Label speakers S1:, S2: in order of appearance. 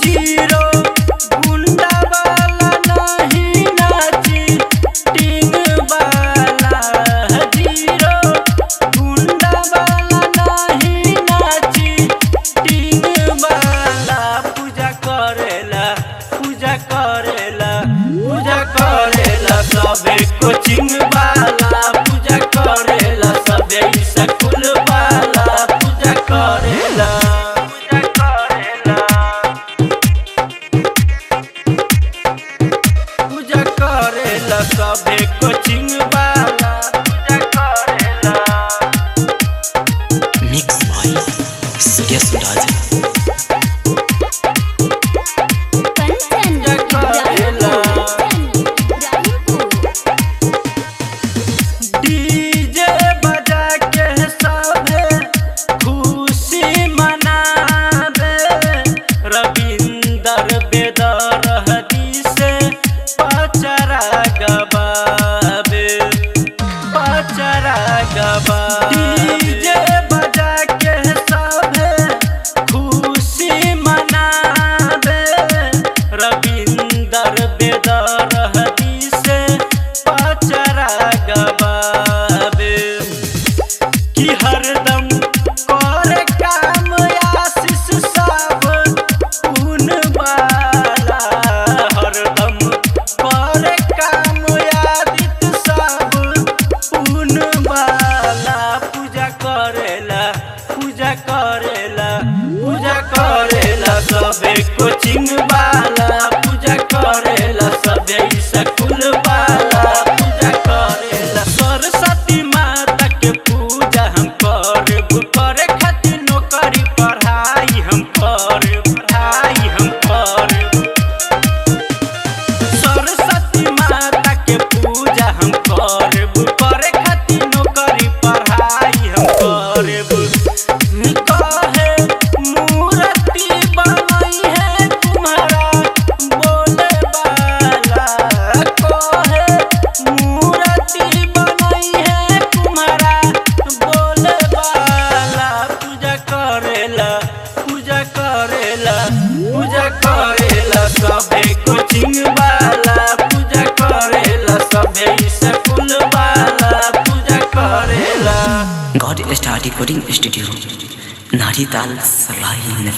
S1: Zero गुंडा वाला नहीं नाची टिंग वाला जीरो गुंडा वाला नहीं नाची टिंग वाला पूजा करेला सबे कोचिंग वाला पूजा करेला सबे स्कूल वाला पूजा करेला सबे कोचिंग वाला पूजा करेला
S2: mix by CS Raja
S1: DJ बजा के सबे खुशी मनावे रविंदर बेदरहदी से पचरा गबावे डीजे बजा के सबे खुशी मनावे रविंदर बेदरहदी से पचरा गबावे कि हरदम करे काम आशीष सब उन वाला हरदम करे काम आदित सब उन वाला पूजा करेला सबे कोचिंग वाला पूजा करेला सबे स्कूल वाला पूजा करेला सरस्वती माता के पूजा हम करब करे खातिर नौकरी पढ़ाई हम करब सरस्वती माता के पूजा हम करब करे खातिर नौकरी पढ़ाई हम करब कहे मूर्ति बनई है तुम्हारा बोले वाला कहे मूर्ति बनई है तुम्हारा बोले वाला पूजा करेला सबे कोचिंग वाला पूजा करेला सबे स्कूल वाला पूजा करेला
S2: गॉड स्टार रिकॉर्डिंग स्टूडियो नारी ताल सलाई नेपाल।